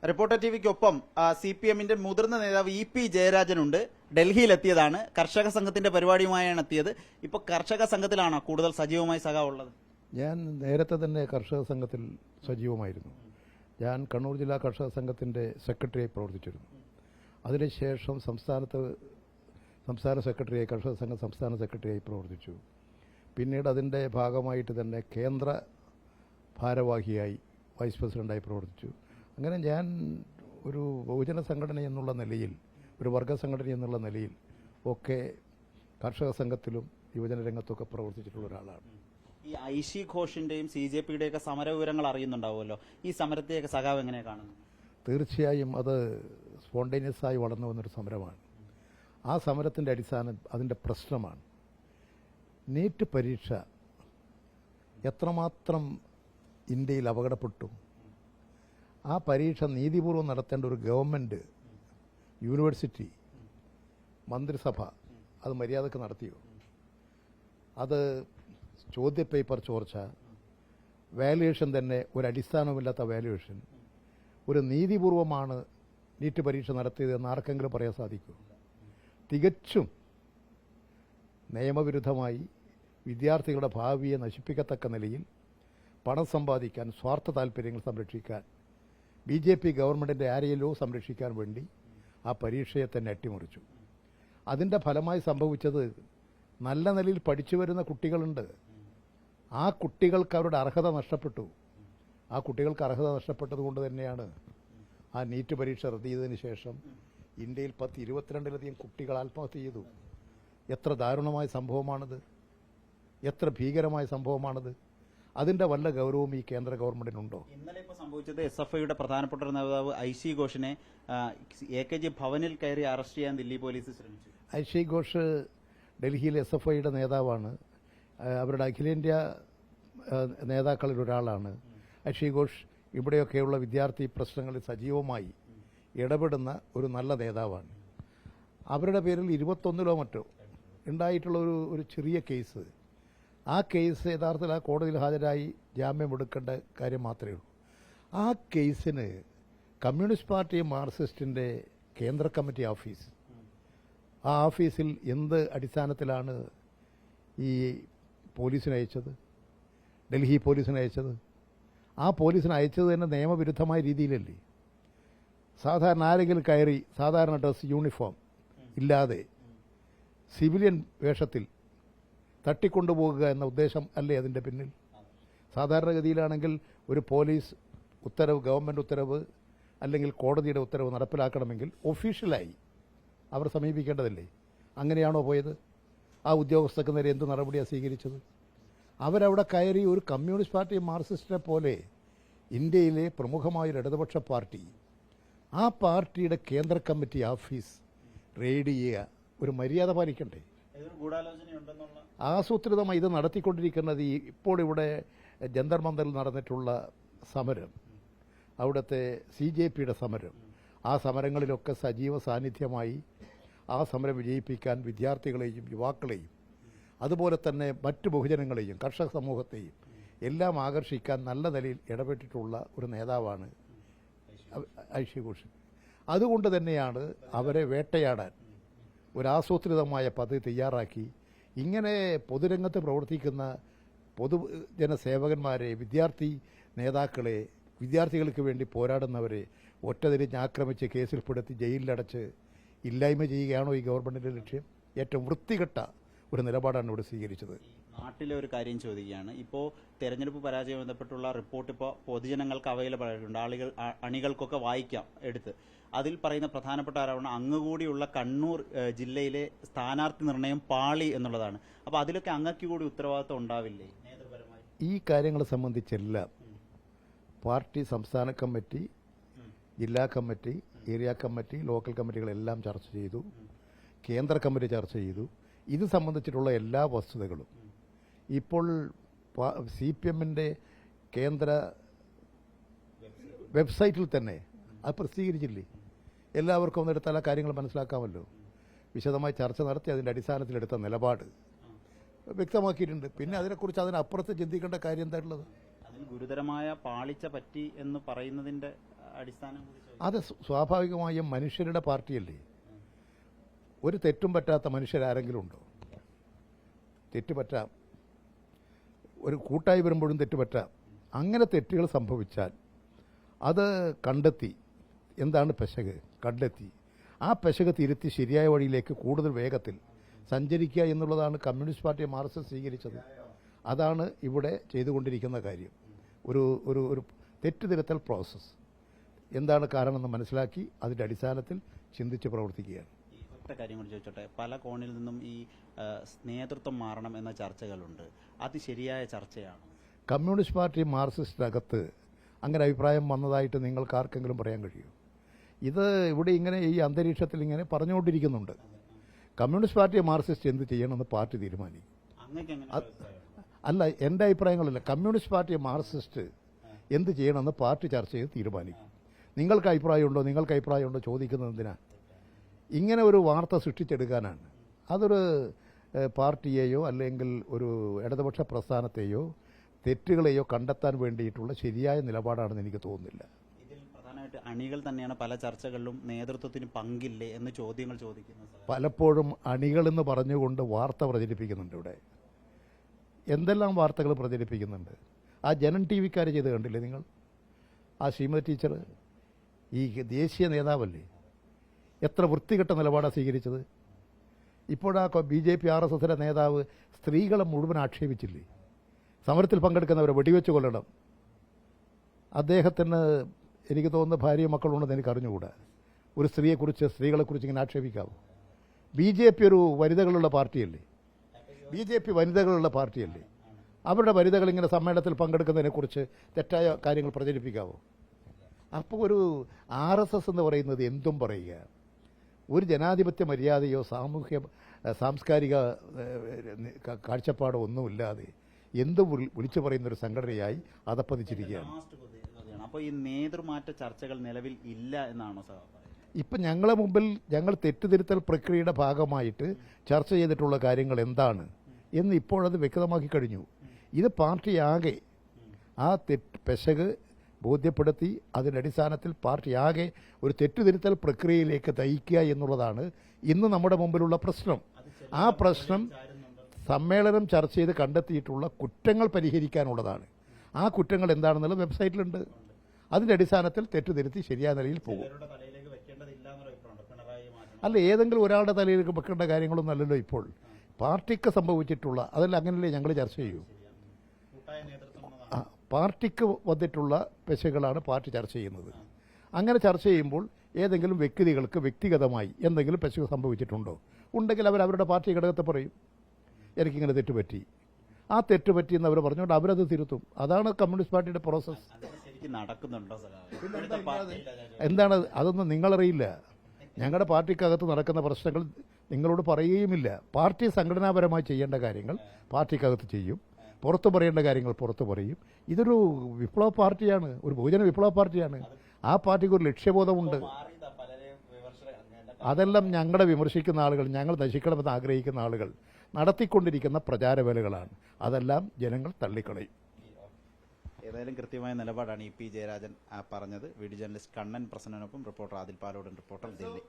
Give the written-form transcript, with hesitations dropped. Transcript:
Reporter ടിവിക്കൊപ്പം CPM-ന്റെ മുതിർന്ന നേതാവ് EP ജയരാജനുണ്ട്. ഡൽഹിയിലെത്തിയതാണ്. കർഷക സംഘത്തിന്റെ പരിപാടിയുമായാണ് എത്തിയത്. ഇപ്പോൾ കർഷക സംഘത്തിലാണോ കൂടുതൽ സജീവമായി സഖാവുള്ളത്? ഞാൻ നേരത്തെ തന്നെ കർഷക സംഘത്തിൽ സജീവമായിരുന്നു. ഞാൻ കണ്ണൂർ ജില്ലാ കർഷക സംഘത്തിൻ്റെ സെക്രട്ടറിയായി പ്രവർത്തിച്ചിരുന്നു. അതിനുശേഷം സംസ്ഥാന സെക്രട്ടറിയായി കർഷക സംഘം സംസ്ഥാന സെക്രട്ടറിയായി പ്രവർത്തിച്ചു. പിന്നീട് അതിൻ്റെ ഭാഗമായിട്ട് തന്നെ കേന്ദ്ര ഭാരവാഹിയായി വൈസ് പ്രസിഡൻ്റായി പ്രവർത്തിച്ചു. അങ്ങനെ ഞാൻ ഒരു ബഹുജന സംഘടന എന്നുള്ള നിലയിൽ, ഒരു വർഗ സംഘടന എന്നുള്ള നിലയിൽ ഒക്കെ കർഷക സംഘത്തിലും യുവജന രംഗത്തൊക്കെ പ്രവർത്തിച്ചിട്ടുള്ള ഒരാളാണ്. ഈ ഐഷി ഘോഷിന്റെയും CJP-യുടെയൊക്കെ സമര വിവരങ്ങൾ അറിയുന്നുണ്ടാവുമല്ലോ. ഈ സമരത്തെയൊക്കെ സഖാവ് എങ്ങനെ കാണുന്നു? തീർച്ചയായും അത് സ്പോണ്ടേനിയസായി വളർന്നു വന്നൊരു സമരമാണ്. ആ സമരത്തിൻ്റെ അടിസ്ഥാനം അതിൻ്റെ പ്രശ്നമാണ്. നീറ്റ് പരീക്ഷ എത്രമാത്രം ഇന്ത്യയിൽ അപകടപ്പെട്ടു. ആ പരീക്ഷ നീതിപൂർവ്വം നടത്തേണ്ട ഒരു ഗവൺമെൻറ്, യൂണിവേഴ്സിറ്റി, മന്ത്രിസഭ അത് മര്യാദക്ക് നടത്തിയോ? അത് ചോദ്യപേപ്പർ ചോർച്ച, വാല്യുവേഷൻ തന്നെ ഒരു അടിസ്ഥാനമില്ലാത്ത വാല്യുവേഷൻ, ഒരു നീതിപൂർവമാണ് നീറ്റ് പരീക്ഷ നടത്തിയതെന്ന് ആർക്കെങ്കിലും പറയാൻ സാധിക്കുമോ? തികച്ചും നിയമവിരുദ്ധമായി വിദ്യാർത്ഥികളുടെ ഭാവിയെ നശിപ്പിക്കത്തക്ക നിലയിൽ പണം സമ്പാദിക്കാൻ, സ്വാർത്ഥ താല്പര്യങ്ങൾ സംരക്ഷിക്കാൻ, BJP ഗവൺമെൻറ്റിൻ്റെ ആരെയല്ലോ സംരക്ഷിക്കാൻ വേണ്ടി ആ പരീക്ഷയെ തന്നെ അട്ടിമറിച്ചു. അതിൻ്റെ ഫലമായി സംഭവിച്ചത് നല്ല നിലയിൽ പഠിച്ചു വരുന്ന കുട്ടികളുണ്ട്. ആ കുട്ടികൾക്ക് അവരുടെ അർഹത നഷ്ടപ്പെട്ടു. ആ കുട്ടികൾക്ക് അർഹത നഷ്ടപ്പെട്ടതുകൊണ്ട് തന്നെയാണ് ആ നീറ്റ് പരീക്ഷ റദ്ദ് ചെയ്തതിന് ശേഷം ഇന്ത്യയിൽ 22-ലധികം കുട്ടികൾ ആത്മഹത്യ ചെയ്തു. എത്ര ദാരുണമായ സംഭവമാണിത്! എത്ര ഭീകരമായ സംഭവമാണിത്! അതിൻ്റെ വല്ല ഗൗരവവും ഈ കേന്ദ്ര ഗവൺമെന്റിനുണ്ടോ? ഇന്നലെ ഇപ്പോൾ സംഭവിച്ചത് SFIയുടെ പ്രധാനപ്പെട്ട നേതാവ് ഐഷി ഘോഷിനെ AKG ഭവനിൽ കയറി അറസ്റ്റ് ചെയ്യാൻ ദില്ലി പോലീസ് ശ്രമിച്ചു. ഐഷി ഘോഷ് ഡൽഹിയിലെ SFIയുടെ നേതാവാണ്. അവരുടെ അഖിലേന്ത്യാ നേതാക്കളിൽ ഒരാളാണ്. ഐഷി ഘോഷ് ഇവിടെയൊക്കെയുള്ള വിദ്യാർത്ഥി പ്രശ്നങ്ങളിൽ സജീവമായി ഇടപെടുന്ന ഒരു നല്ല നേതാവാണ്. അവരുടെ പേരിൽ 21-ലോ മറ്റോ ഉണ്ടായിട്ടുള്ള ഒരു ചെറിയ കേസ്, ആ കേസ് യഥാർത്ഥത്തിൽ ആ കോടതിയിൽ ഹാജരായി ജാമ്യം എടുക്കേണ്ട കാര്യം മാത്രമേ ഉള്ളൂ. ആ കേസിന് കമ്മ്യൂണിസ്റ്റ് പാർട്ടി മാർക്സിസ്റ്റിൻ്റെ കേന്ദ്ര കമ്മിറ്റി ഓഫീസ്, ആ ഓഫീസിൽ എന്ത് അടിസ്ഥാനത്തിലാണ് ഈ പോലീസിനെ അയച്ചത്, ഡൽഹി പോലീസിനെ അയച്ചത്? ആ പോലീസിനെ അയച്ചത് തന്നെ നിയമവിരുദ്ധമായ രീതിയിലല്ലേ? സാധാരണ ആരെങ്കിലും കയറി സാധാരണ ഡ്രസ്, യൂണിഫോം ഇല്ലാതെ സിവിലിയൻ വേഷത്തിൽ തട്ടിക്കൊണ്ടുപോകുക എന്ന ഉദ്ദേശം അല്ലേ അതിൻ്റെ പിന്നിൽ? സാധാരണഗതിയിലാണെങ്കിൽ ഒരു പോലീസ് ഉത്തരവ്, ഗവൺമെൻറ് ഉത്തരവ് അല്ലെങ്കിൽ കോടതിയുടെ ഉത്തരവ് നടപ്പിലാക്കണമെങ്കിൽ ഒഫീഷ്യലായി അവർ സമീപിക്കേണ്ടതല്ലേ? അങ്ങനെയാണോ പോയത്? ആ ഉദ്യോഗസ്ഥർക്ക് നേരെ എന്ത് നടപടിയാണ് സ്വീകരിച്ചത്? അവരവിടെ കയറി ഒരു കമ്മ്യൂണിസ്റ്റ് പാർട്ടി മാർക്സിസ്റ്റിനെ പോലെ ഇന്ത്യയിലെ പ്രമുഖമായൊരു ഇടതുപക്ഷ പാർട്ടി, ആ പാർട്ടിയുടെ കേന്ദ്ര കമ്മിറ്റി ഓഫീസ് റെയ്ഡ് ചെയ്യുക, ഒരു മര്യാദ പാലിക്കണ്ടേ? ആസൂത്രിതമായി ഇത് നടത്തിക്കൊണ്ടിരിക്കുന്നത് ഇപ്പോൾ ഇവിടെ ജന്തർ മന്ദറിൽ നടന്നിട്ടുള്ള സമരം, അവിടുത്തെ CJP-യുടെ സമരം, ആ സമരങ്ങളിലൊക്കെ സജീവ സാന്നിധ്യമായി ആ സമരം വിജയിപ്പിക്കാൻ വിദ്യാർത്ഥികളെയും യുവാക്കളെയും അതുപോലെ തന്നെ മറ്റു ബഹുജനങ്ങളെയും കർഷക സമൂഹത്തെയും എല്ലാം ആകർഷിക്കാൻ നല്ല നിലയിൽ ഇടപെട്ടിട്ടുള്ള ഒരു നേതാവാണ് ഐഷി ഘോഷ്. അതുകൊണ്ട് തന്നെയാണ് അവരെ വേട്ടയാടാൻ ഒരാസൂത്രിതമായ പദ്ധതി തയ്യാറാക്കി ഇങ്ങനെ പൊതുരംഗത്ത് പ്രവർത്തിക്കുന്ന പൊതുജനസേവകന്മാരെ, വിദ്യാർത്ഥി നേതാക്കളെ, വിദ്യാർത്ഥികൾക്ക് വേണ്ടി പോരാടുന്നവരെ ഒറ്റതിരിഞ്ഞ് ആക്രമിച്ച് കേസിൽപ്പെടുത്തി ജയിലിലടച്ച് ഇല്ലായ്മ ചെയ്യുകയാണോ ഈ ഗവൺമെൻറ്റിൻ്റെ ലക്ഷ്യം? ഏറ്റവും വൃത്തികെട്ട ഒരു നിലപാടാണ് ഇവിടെ സ്വീകരിച്ചത്. നാട്ടിലെ ഒരു കാര്യം ചോദിക്കുകയാണ്. ഇപ്പോൾ തെരഞ്ഞെടുപ്പ് പരാജയം ബന്ധപ്പെട്ടുള്ള റിപ്പോർട്ട് ഇപ്പോൾ പൊതുജനങ്ങൾക്ക് അവൈലബിൾ ആയിട്ടുണ്ട്. അണികൾക്കൊക്കെ വായിക്കാം എടുത്ത്. അതിൽ പറയുന്ന പ്രധാനപ്പെട്ട ആരോപണം അങ്ങുകൂടിയുള്ള കണ്ണൂർ ജില്ലയിലെ സ്ഥാനാർത്ഥി നിർണയം പാളി എന്നുള്ളതാണ്. അപ്പോൾ അതിലൊക്കെ അങ്ങക്ക് കൂടി ഉത്തരവാദിത്വം ഉണ്ടാവില്ലേ നേതൃപരമായി? ഈ കാര്യങ്ങളെ സംബന്ധിച്ചെല്ലാം പാർട്ടി സംസ്ഥാന കമ്മിറ്റി, ജില്ലാ കമ്മിറ്റി, ഏരിയ കമ്മിറ്റി, ലോക്കൽ കമ്മിറ്റികളെല്ലാം ചർച്ച ചെയ്തു. കേന്ദ്ര കമ്മിറ്റി ചർച്ച ചെയ്തു. ഇത് സംബന്ധിച്ചിട്ടുള്ള എല്ലാ വസ്തുതകളും ഇപ്പോൾ CPM-ന്റെ കേന്ദ്ര വെബ്സൈറ്റിൽ തന്നെ അത് പ്രസിദ്ധീകരിച്ചില്ലേ? എല്ലാവർക്കും ഒന്നെടുത്താൽ ആ കാര്യങ്ങൾ മനസ്സിലാക്കാമല്ലോ. വിശദമായി ചർച്ച നടത്തി അതിൻ്റെ അടിസ്ഥാനത്തിലെടുത്ത നിലപാട് വ്യക്തമാക്കിയിട്ടുണ്ട്. പിന്നെ അതിനെക്കുറിച്ച് അതിനപ്പുറത്ത് ചിന്തിക്കേണ്ട കാര്യം എന്താ ഉള്ളത്? അതിൽ ഗുരുതരമായ പാളിച്ച പറ്റി എന്ന് പറയുന്നതിൻ്റെ അടിസ്ഥാനം കൂടി ചോദിക്കാം. അത് സ്വാഭാവികമായും മനുഷ്യരുടെ പാർട്ടിയല്ലേ. ഒരു തെറ്റും പറ്റാത്ത മനുഷ്യരാരെങ്കിലും ഉണ്ടോ? തെറ്റ് പറ്റാം, ഒരു കൂട്ടായി വരുമ്പോഴും തെറ്റ് പറ്റാം. അങ്ങനെ തെറ്റുകൾ സംഭവിച്ചാൽ അത് കണ്ടെത്തി, എന്താണ് പെശക് കണ്ടെത്തി, ആ പെശക് തിരുത്തി ശരിയായ വഴിയിലേക്ക് കൂടുതൽ വേഗത്തിൽ സഞ്ചരിക്കുക എന്നുള്ളതാണ് കമ്മ്യൂണിസ്റ്റ് പാർട്ടി മാർക്സിസ്റ്റ് സ്വീകരിച്ചത്. അതാണ് ഇവിടെ ചെയ്തുകൊണ്ടിരിക്കുന്ന കാര്യം. ഒരു ഒരു ഒരു തെറ്റ് തിരുത്തൽ പ്രോസസ്സ് എന്താണ് കാരണമെന്ന് മനസ്സിലാക്കി അതിൻ്റെ അടിസ്ഥാനത്തിൽ ചിന്തിച്ച് പ്രവർത്തിക്കുകയാണ്. ഈ ഒറ്റ കാര്യം കൂടി ചോദിച്ചോട്ടെ, പല കോണിൽ നിന്നും ഈ നേതൃത്വം മാറണം എന്ന ചർച്ചകളുണ്ട്. അത് ശരിയായ ചർച്ചയാണ്? കമ്മ്യൂണിസ്റ്റ് പാർട്ടി മാർക്സിസ്റ്റിനകത്ത് അങ്ങനെ അഭിപ്രായം വന്നതായിട്ട് നിങ്ങൾക്ക് ആർക്കെങ്കിലും പറയാൻ കഴിയുമോ? ഇത് ഇവിടെ ഇങ്ങനെ ഈ അന്തരീക്ഷത്തിൽ ഇങ്ങനെ പറഞ്ഞുകൊണ്ടിരിക്കുന്നുണ്ട്. കമ്മ്യൂണിസ്റ്റ് പാർട്ടി മാർക്സിസ്റ്റ് എന്ത് ചെയ്യണമെന്ന് പാർട്ടി തീരുമാനിക്കും. അങ്ങേക്ക് എങ്ങനെ അല്ല, എൻ്റെ അഭിപ്രായങ്ങളല്ല. കമ്മ്യൂണിസ്റ്റ് പാർട്ടി മാർക്സിസ്റ്റ് എന്ത് ചെയ്യണമെന്ന് പാർട്ടി ചർച്ച ചെയ്ത് തീരുമാനിക്കും. നിങ്ങൾക്ക് അഭിപ്രായമുണ്ടോ ചോദിക്കുന്നത് എന്തിനാ? ഇങ്ങനെ ഒരു വാർത്ത സൃഷ്ടിച്ചെടുക്കാനാണ്. അതൊരു പാർട്ടിയെയോ അല്ലെങ്കിൽ ഒരു ഇടതുപക്ഷ പ്രസ്ഥാനത്തെയോ തെറ്റുകളെയോ കണ്ടെത്താൻ വേണ്ടിയിട്ടുള്ള ശരിയായ നിലപാടാണെന്ന് എനിക്ക് തോന്നുന്നില്ല. ഇതിൽ പ്രധാനമായിട്ട് അണികൾ തന്നെയാണ് പല ചർച്ചകളിലും നേതൃത്വത്തിന് പങ്കില്ലേ എന്ന് ചോദ്യങ്ങൾ ചോദിക്കുന്നത്. പലപ്പോഴും അണികളെന്ന് പറഞ്ഞുകൊണ്ട് വാർത്ത പ്രചരിപ്പിക്കുന്നുണ്ട്. ഇവിടെ എന്തെല്ലാം വാർത്തകൾ പ്രചരിപ്പിക്കുന്നുണ്ട്. ആ ജനൻ ടി വിക്കാർ ചെയ്ത് കണ്ടില്ലേ നിങ്ങൾ? ആ ശ്രീമതി ടീച്ചർ ഈ ദേശീയ നേതാവല്ലേ, എത്ര വൃത്തികെട്ട നിലപാടാണ് സ്വീകരിച്ചത്. ഇപ്പോഴാ BJP RSSന്റെ നേതാവ് സ്ത്രീകളെ മുഴുവൻ ആക്ഷേപിച്ചില്ലേ? സമരത്തിൽ പങ്കെടുക്കുന്നവരെ വെടിവെച്ച് കൊല്ലണം. അദ്ദേഹത്തിന് എനിക്ക് തോന്നുന്ന ഭാര്യയും മക്കളുണ്ടെന്ന് എനിക്ക് അറിഞ്ഞുകൂടാ. ഒരു സ്ത്രീകളെക്കുറിച്ച് ഇങ്ങനെ ആക്ഷേപിക്കാവും. BJP ഒരു വനിതകളുള്ള പാർട്ടിയല്ലേ? BJP വനിതകളുള്ള പാർട്ടിയല്ലേ? അവരുടെ വനിതകൾ ഇങ്ങനെ സമ്മേളനത്തിൽ പങ്കെടുക്കുന്നതിനെക്കുറിച്ച് തെറ്റായ കാര്യങ്ങൾ പ്രചരിപ്പിക്കാവോ? അപ്പോൾ ഒരു RSS എന്ന് പറയുന്നത് എന്തും പറയുക, ഒരു ജനാധിപത്യ മര്യാദയോ സാംസ്കാരിക കാഴ്ചപ്പാടോ ഒന്നുമില്ലാതെ എന്തും വിളിച്ചു പറയുന്നൊരു സംഘടനയായി അതപ്പതിച്ചിരിക്കുകയാണ്. അപ്പോൾ ഈ നേതൃമാറ്റ ചർച്ചകൾ നിലവിൽ ഇല്ല എന്നാണോ സാർ? ഇപ്പം ഞങ്ങളെ മുമ്പിൽ ഞങ്ങൾ തെറ്റുതിരുത്തൽ പ്രക്രിയയുടെ ഭാഗമായിട്ട് ചർച്ച ചെയ്തിട്ടുള്ള കാര്യങ്ങൾ എന്താണ് എന്ന് ഇപ്പോഴത് വ്യക്തമാക്കി കഴിഞ്ഞു. ഇത് പാർട്ടിയാകെ ആ പെശക് ബോധ്യപ്പെടുത്തി അതിൻ്റെ അടിസ്ഥാനത്തിൽ പാർട്ടിയാകെ ഒരു തെറ്റുതിരുത്തൽ പ്രക്രിയയിലേക്ക് നയിക്കുക എന്നുള്ളതാണ് ഇന്ന് നമ്മുടെ മുമ്പിലുള്ള പ്രശ്നം. ആ പ്രശ്നം സമ്മേളനം ചർച്ച ചെയ്ത് കണ്ടെത്തിയിട്ടുള്ള കുറ്റങ്ങൾ പരിഹരിക്കാനുള്ളതാണ്. ആ കുറ്റങ്ങൾ എന്താണെന്നുള്ള വെബ്സൈറ്റിലുണ്ട്. അതിൻ്റെ അടിസ്ഥാനത്തിൽ തെറ്റുതിരുത്തി ശരിയായ നിലയിൽ പോകും. അല്ല, ഏതെങ്കിലും ഒരാളുടെ തലയിലേക്ക് വെക്കേണ്ട കാര്യങ്ങളൊന്നും അല്ലല്ലോ ഇപ്പോൾ പാർട്ടിക്ക് സംഭവിച്ചിട്ടുള്ള. അതല്ല, അങ്ങനെയല്ലേ ഞങ്ങൾ ചർച്ച ചെയ്യൂ. പാർട്ടിക്ക് വന്നിട്ടുള്ള പെശകളാണ് പാർട്ടി ചർച്ച ചെയ്യുന്നത്. അങ്ങനെ ചർച്ച ചെയ്യുമ്പോൾ ഏതെങ്കിലും വ്യക്തികൾക്ക് വ്യക്തിഗതമായി എന്തെങ്കിലും പെശക് സംഭവിച്ചിട്ടുണ്ടോ? ഉണ്ടെങ്കിൽ അവരുടെ പാർട്ടി ഘടകത്തെ പറയും, എനിക്കിങ്ങനെ തെറ്റുപറ്റി, ആ തെറ്റുപറ്റി എന്ന് അവർ പറഞ്ഞുകൊണ്ട് അവരത് തിരുത്തും. അതാണ് കമ്മ്യൂണിസ്റ്റ് പാർട്ടിയുടെ പ്രോസസ്സ്. എന്താണ് അതൊന്നും നിങ്ങളറിയില്ല. ഞങ്ങളുടെ പാർട്ടിക്കകത്ത് നടക്കുന്ന പ്രശ്നങ്ങൾ നിങ്ങളോട് പറയുകയുമില്ല. പാർട്ടി സംഘടനാപരമായി ചെയ്യേണ്ട കാര്യങ്ങൾ പാർട്ടിക്കകത്ത് ചെയ്യും, പുറത്തു പറയേണ്ട കാര്യങ്ങൾ പുറത്തു പറയും. ഇതൊരു വിപ്ലവ പാർട്ടിയാണ്, ഒരു ബഹുജന വിപ്ലവ പാർട്ടിയാണ്. ആ പാർട്ടിക്ക് ഒരു ലക്ഷ്യബോധമുണ്ട്. അതെല്ലാം ഞങ്ങളെ വിമർശിക്കുന്ന ആളുകൾ, ഞങ്ങൾ നശിക്കണമെന്ന് ആഗ്രഹിക്കുന്ന ആളുകൾ നടത്തിക്കൊണ്ടിരിക്കുന്ന പ്രചാരവേലകളാണ്. അതെല്ലാം ജനങ്ങൾ തള്ളിക്കളയും. ഏതായാലും കൃത്യമായ നിലപാടാണ് EP ജയരാജൻ പറഞ്ഞത്. വീഡിയോ ജേർണലിസ്റ്റ് കണ്ണൻ പ്രസന്നനൊപ്പം റിപ്പോർട്ടർ ആദിൽ പാലോടൻ, റിപ്പോർട്ടർ ദില്ലി.